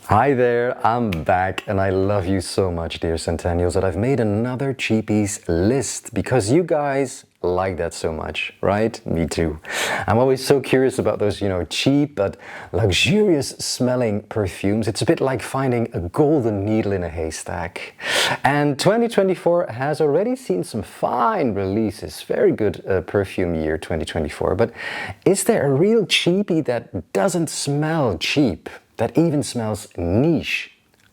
Hi there, I'm back and I love you so much, dear Scentennials, that I've made another cheapies list because you guys like that so much, right? Me too. I'm always so curious about those, cheap but luxurious smelling perfumes. It's a bit like finding a golden needle in a haystack. And 2024 has already seen some fine releases. Very good perfume year 2024. But is there a real cheapie that doesn't smell cheap? That even smells niche?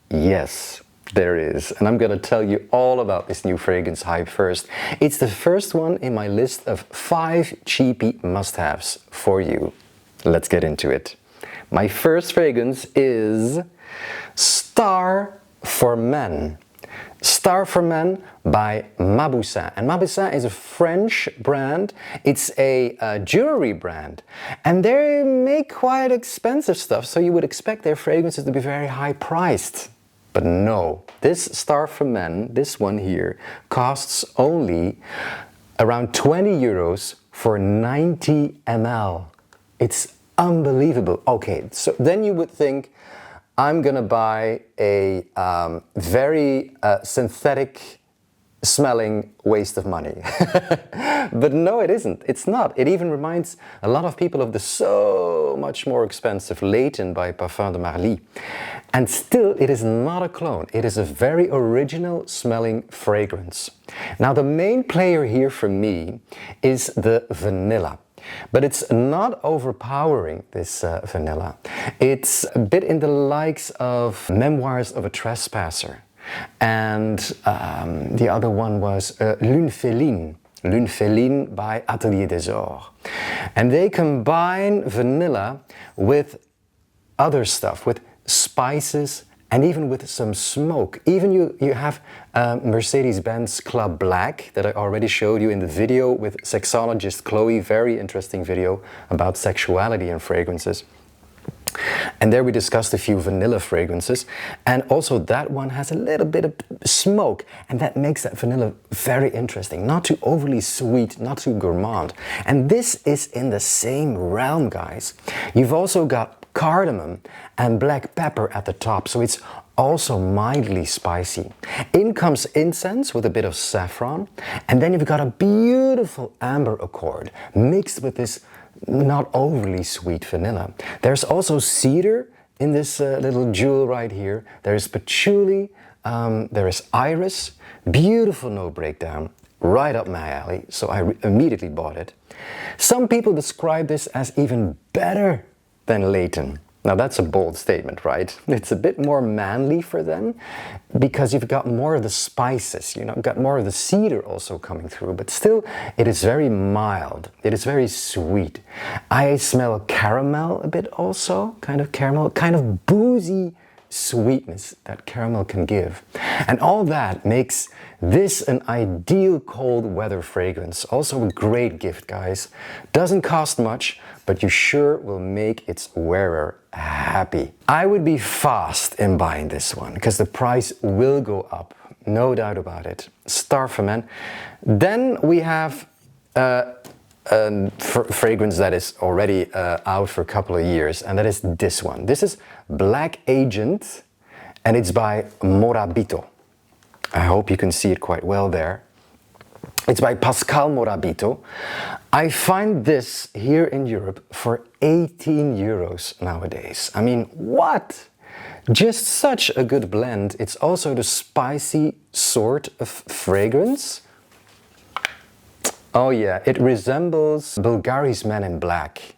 Yes, there is. And I'm gonna tell you all about this new fragrance hype first. It's the first one in my list of 5 cheapie must-haves for you. Let's get into it. My first fragrance is Star for Men. Star for Men by Maboussin. And Maboussin is a French brand. It's a jewelry brand. And they make quite expensive stuff, so you would expect their fragrances to be very high priced. But no, this Star for Men, this one here, costs only around 20 euros for 90 ml. It's unbelievable. Okay, so then you would think, I'm gonna buy a very synthetic smelling waste of money. But no, it isn't. It's not. It even reminds a lot of people of the so much more expensive Leighton by Parfum de Marly. And still, it is not a clone. It is a very original smelling fragrance. Now, the main player here for me is the vanilla. But it's not overpowering, this vanilla. It's a bit in the likes of Memoirs of a Trespasser. And the other one was Lune Féline by Atelier des Ors. And they combine vanilla with other stuff, with spices, and even with some smoke. Even you have Mercedes-Benz Club Black that I already showed you in the video with sexologist Chloe, very interesting video about sexuality and fragrances. And there we discussed a few vanilla fragrances, and also that one has a little bit of smoke, and that makes that vanilla very interesting. Not too overly sweet, not too gourmand. And this is in the same realm, guys. You've also got cardamom and black pepper at the top, so it's also mildly spicy. In comes incense with a bit of saffron, and then you've got a beautiful amber accord mixed with this not overly sweet vanilla. There's also cedar in this little jewel right here. There is patchouli, there is iris, beautiful note breakdown, right up my alley, so I immediately bought it. Some people describe this as even better than Leighton. Now that's a bold statement, right? It's a bit more manly for them because you've got more of the spices, got more of the cedar also coming through, but still it is very mild. It is very sweet. I smell caramel a bit also, kind of caramel, kind of boozy sweetness that caramel can give. And all that makes this an ideal cold weather fragrance. Also a great gift, guys. Doesn't cost much, but you sure will make its wearer happy. I would be fast in buying this one because the price will go up, no doubt about it. Star for Men. Then we have a fragrance that is already out for a couple of years, and that is this one. This is Black Agent, and it's by Morabito. I hope you can see it quite well there. It's by Pascal Morabito. I find this here in Europe for 18 euros nowadays. I mean, what? Just such a good blend. It's also the spicy sort of fragrance. Oh yeah, it resembles Bulgari's Man in Black.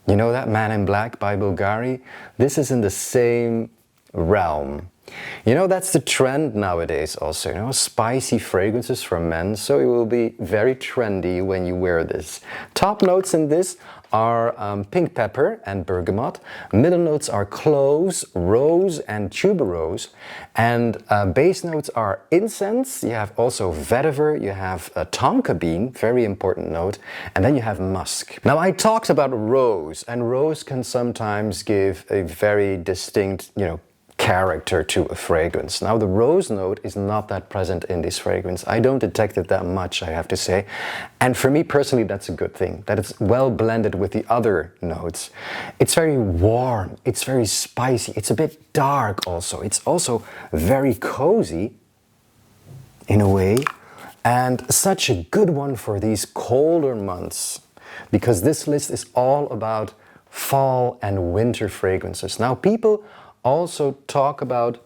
You know that Man in Black by Bulgari? This is in the same realm. That's the trend nowadays also, spicy fragrances for men, so it will be very trendy when you wear this. Top notes in this are pink pepper and bergamot. Middle notes are cloves, rose and tuberose. And base notes are incense. You have also vetiver, you have tonka bean, very important note, and then you have musk. Now I talked about rose, and rose can sometimes give a very distinct, character to a fragrance. Now the rose note is not that present in this fragrance. I don't detect it that much, I have to say. And for me personally, that's a good thing, that it's well blended with the other notes. It's very warm, it's very spicy, it's a bit dark also. It's also very cozy in a way, and such a good one for these colder months, because this list is all about fall and winter fragrances. Now people also talk about,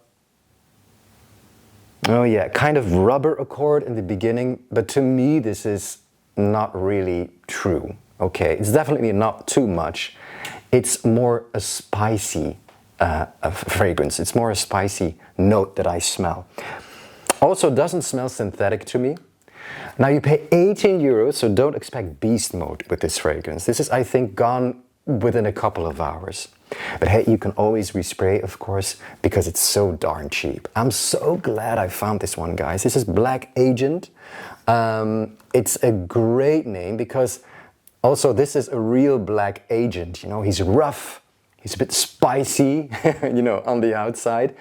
oh yeah, kind of rubber accord in the beginning, but to me this is not really true. Okay, it's definitely not too much. It's more a spicy fragrance. It's more a spicy note that I smell. Also doesn't smell synthetic to me. Now you pay 18 euros, so don't expect beast mode with this fragrance. This is, I think, gone within a couple of hours. But hey, you can always respray, of course, because it's so darn cheap. I'm so glad I found this one, guys. This is Black Agent. It's a great name because also this is a real black agent. You know, he's rough, he's a bit spicy, you know, on the outside.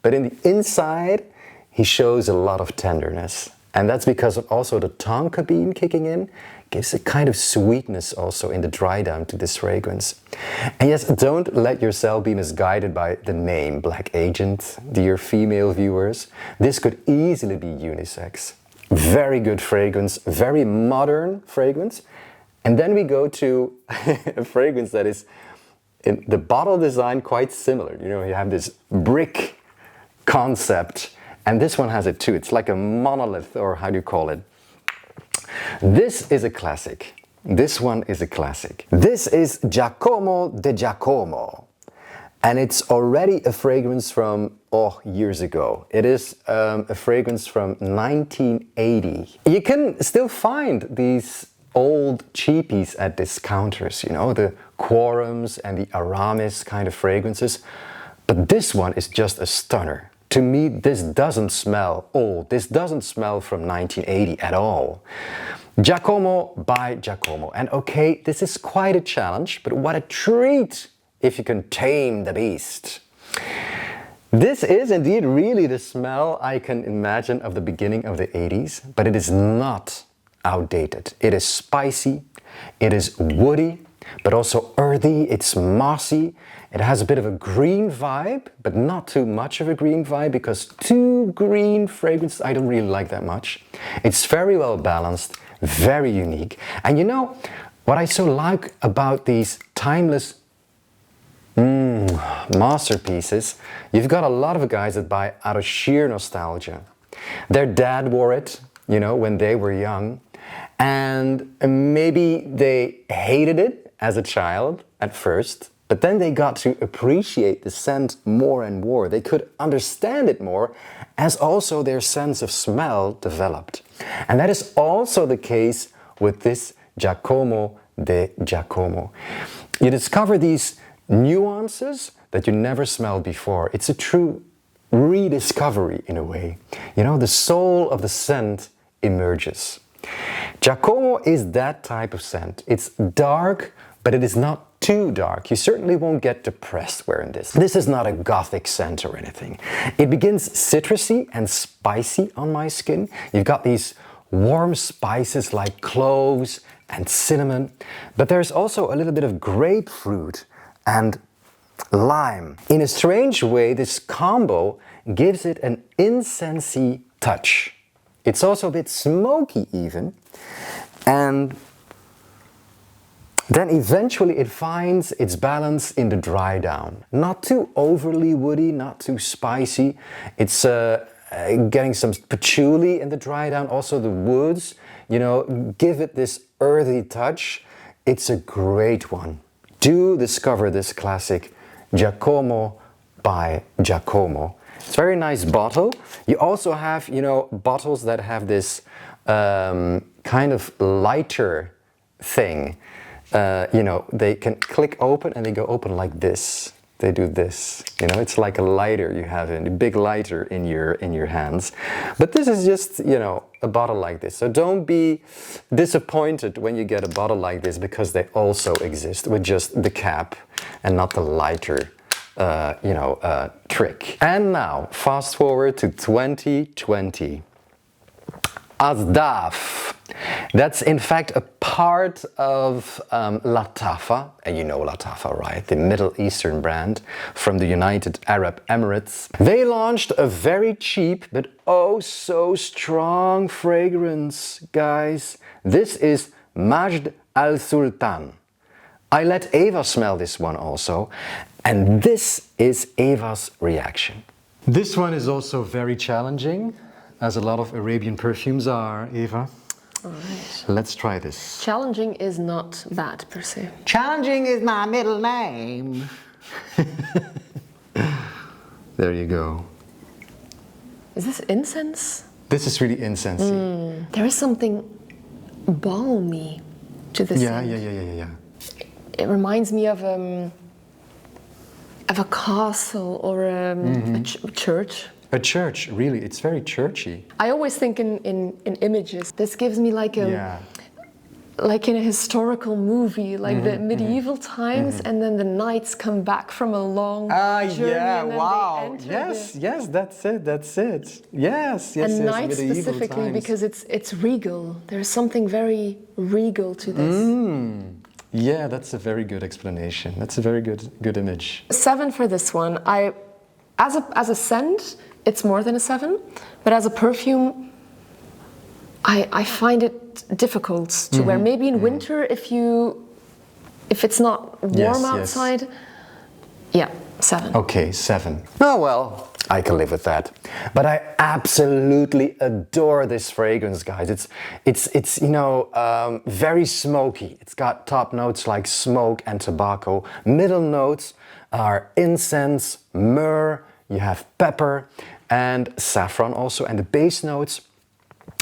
But in the inside, he shows a lot of tenderness. And that's because of also the tonka bean kicking in, gives a kind of sweetness also in the dry down to this fragrance. And yes, don't let yourself be misguided by the name Black Agent, dear female viewers. This could easily be unisex. Very good fragrance, very modern fragrance. And then we go to a fragrance that is in the bottle design quite similar. You know, you have this brick concept, and this one has it too. It's like a monolith, or how do you call it? This is a classic. This one is a classic. This is Giacomo de Giacomo. And it's already a fragrance from, years ago. It is a fragrance from 1980. You can still find these old cheapies at discounters, you know, the Quorums and the Aramis kind of fragrances. But this one is just a stunner. To me, this doesn't smell old. This doesn't smell from 1980 at all. Giacomo by Giacomo. And okay, this is quite a challenge, but what a treat if you can tame the beast. This is indeed really the smell I can imagine of the beginning of the 80s, but it is not outdated. It is spicy, it is woody, but also earthy, it's mossy. It has a bit of a green vibe, but not too much of a green vibe, because too green fragrances I don't really like that much. It's very well balanced, very unique. And you know, what I so like about these timeless masterpieces, you've got a lot of guys that buy out of sheer nostalgia. Their dad wore it, you know, when they were young, and maybe they hated it as a child at first, but then they got to appreciate the scent more and more. They could understand it more as also their sense of smell developed. And that is also the case with this Giacomo de Giacomo. You discover these nuances that you never smelled before. It's a true rediscovery in a way. You know, the soul of the scent emerges. Giacomo is that type of scent. It's dark, but it is not too dark. You certainly won't get depressed wearing this. This is not a gothic scent or anything. It begins citrusy and spicy on my skin. You've got these warm spices like cloves and cinnamon, but there's also a little bit of grapefruit and lime. In a strange way, this combo gives it an incensey touch. It's also a bit smoky even, and then eventually it finds its balance in the dry down. Not too overly woody, not too spicy. It's getting some patchouli in the dry down. Also the woods, you know, give it this earthy touch. It's a great one. Do discover this classic Giacomo by Giacomo. It's a very nice bottle. You also have, you know, bottles that have this kind of lighter thing. You know, they can click open and they go open like this. They do this, you know, it's like a lighter you have a big lighter in your hands. But this is just, you know, a bottle like this. So don't be disappointed when you get a bottle like this, because they also exist with just the cap and not the lighter trick. And now, fast forward to 2020. Asdaaf. That's in fact a part of Latafa, and you know Latafa, right? The Middle Eastern brand from the United Arab Emirates. They launched a very cheap but oh so strong fragrance, guys. This is Majd al-Sultan. I let Eva smell this one also, and this is Eva's reaction. This one is also very challenging, as a lot of Arabian perfumes are, Eva. All right. Let's try this. Challenging is not bad per se. Challenging is my middle name. There you go. Is this incense? This is really incensey. There is something balmy to this. Yeah. It reminds me of a castle or a church. A church, really. It's very churchy. I always think in images. This gives me like like in a historical movie, like the medieval times, and then the knights come back from a long journey. And then they enter yes, that's it. Yes. And knights specifically because it's regal. There's something very regal to this. Yeah, that's a very good explanation. That's a very good image. 7 for this one. As a scent, it's more than a 7, but as a perfume, I find it difficult to wear. Maybe in winter, if it's not warm outside. Yeah, 7. Okay, 7. Oh well, I can live with that. But I absolutely adore this fragrance, guys. It's very smoky. It's got top notes like smoke and tobacco. Middle notes are incense, myrrh, you have pepper and saffron also. And the base notes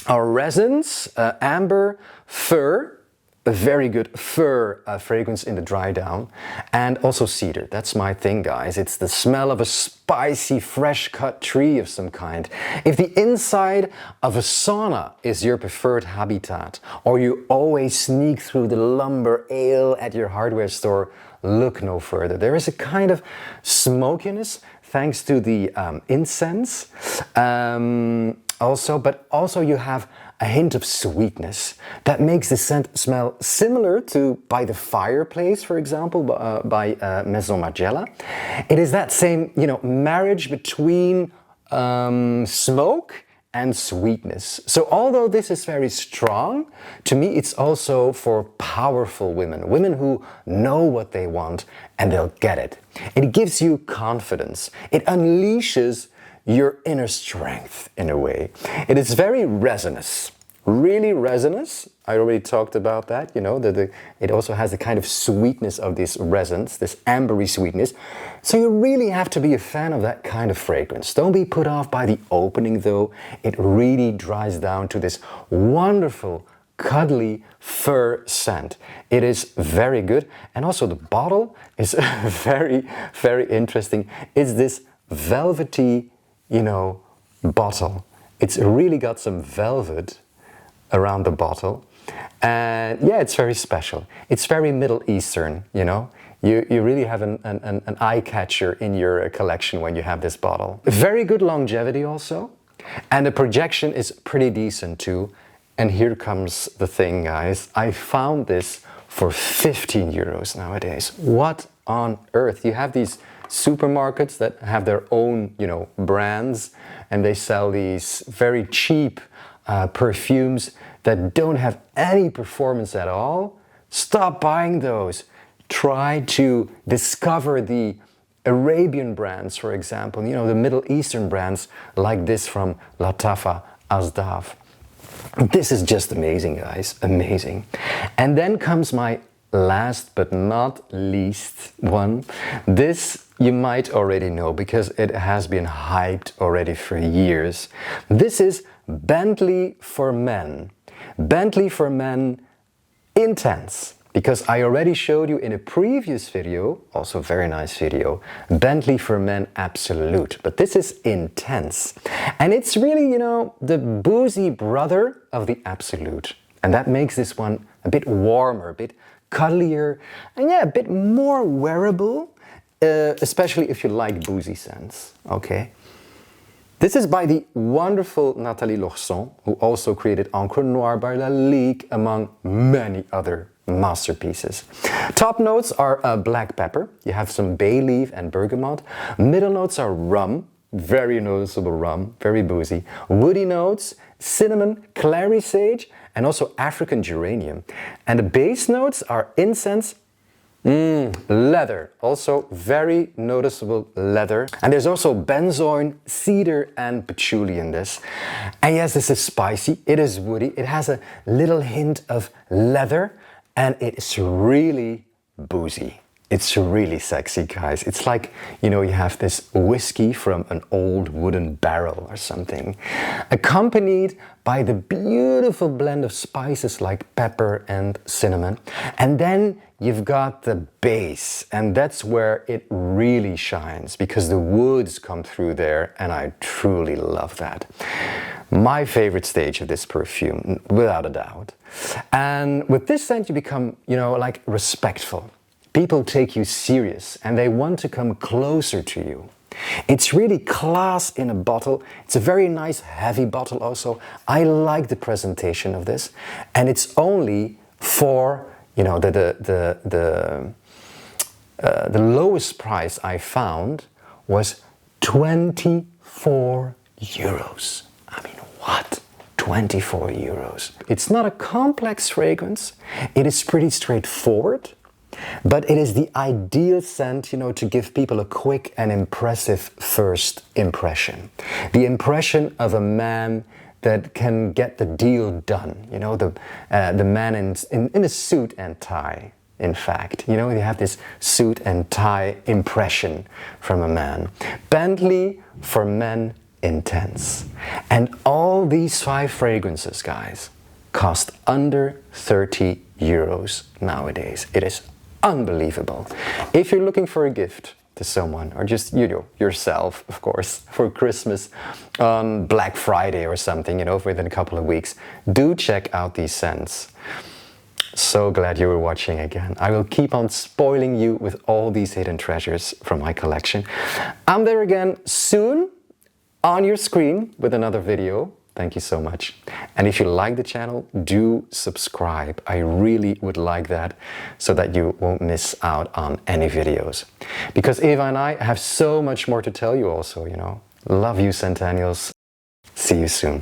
are resins, amber, fir, a very good fir fragrance in the dry down, and also cedar. That's my thing, guys. It's the smell of a spicy, fresh cut tree of some kind. If the inside of a sauna is your preferred habitat, or you always sneak through the lumber ale at your hardware store, look no further. There is a kind of smokiness thanks to the incense. But also you have a hint of sweetness that makes the scent smell similar to By the Fireplace, for example, by Maison Margiela. It is that same, marriage between smoke and sweetness. So although this is very strong, to me it's also for powerful women who know what they want and they'll get it. It gives you confidence. It unleashes your inner strength in a way. It is very resinous, really resinous. I already talked about that, it also has the kind of sweetness of these resins, this ambery sweetness. So you really have to be a fan of that kind of fragrance. Don't be put off by the opening though. It really dries down to this wonderful, cuddly fir scent. It is very good. And also the bottle is very, very interesting. It's this velvety, bottle. It's really got some velvet around the bottle. And yeah, it's very special. It's very Middle Eastern, You really have an eye catcher in your collection when you have this bottle. Very good longevity also. And the projection is pretty decent too. And here comes the thing, guys. I found this for 15 euros nowadays. What on earth? You have these supermarkets that have their own, brands, and they sell these very cheap perfumes that don't have any performance at all. Stop buying those. Try to discover the Arabian brands, for example, the Middle Eastern brands like this from Latafa, Asdaaf. This is just amazing, guys, amazing. And then comes my last but not least one. This you might already know because it has been hyped already for years. This is Bentley for Men. Bentley for Men Intense. Because I already showed you in a previous video, also a very nice video, Bentley for Men Absolute. But this is Intense. And it's really, the boozy brother of the Absolute. And that makes this one a bit warmer, a bit cuddlier, and yeah, a bit more wearable. especially if you like boozy scents, okay? This is by the wonderful Nathalie Lorson, who also created Encre Noire by Lalique, among many other masterpieces. Top notes are black pepper. You have some bay leaf and bergamot. Middle notes are rum, very noticeable rum, very boozy. Woody notes, cinnamon, clary sage, and also African geranium. And the base notes are incense, leather, also very noticeable leather. And there's also benzoin, cedar and patchouli in this. And yes, this is spicy, it is woody, it has a little hint of leather, and it's really boozy. It's really sexy, guys. It's like, you know, you have this whiskey from an old wooden barrel or something, accompanied by the beautiful blend of spices like pepper and cinnamon. And then you've got the base, and that's where it really shines, because the woods come through there, and I truly love that. My favorite stage of this perfume, without a doubt. And with this scent, you become, you know, like respectful. People take you serious and they want to come closer to you. It's really class in a bottle. It's a very nice heavy bottle also. I like the presentation of this, and it's only for, you know, the lowest price I found was 24 euros. I mean, what? 24 euros. It's not a complex fragrance. It is pretty straightforward. But it is the ideal scent, you know, to give people a quick and impressive first impression. The impression of a man that can get the deal done. You know, the man in a suit and tie, in fact. You know, you have this suit and tie impression from a man. Bentley for men, intense. And all these 5 fragrances, guys, cost under 30 euros nowadays. It is unbelievable. If you're looking for a gift to someone, or just, you know, yourself, of course, for Christmas on Black Friday or something, you know, within a couple of weeks, do check out these scents. So glad you were watching again. I will keep on spoiling you with all these hidden treasures from my collection. I'm there again soon on your screen with another video. Thank you so much. And if you like the channel, do subscribe. I really would like that, so that you won't miss out on any videos. Because Eva and I have so much more to tell you also, you know. Love you, Scentennials. See you soon.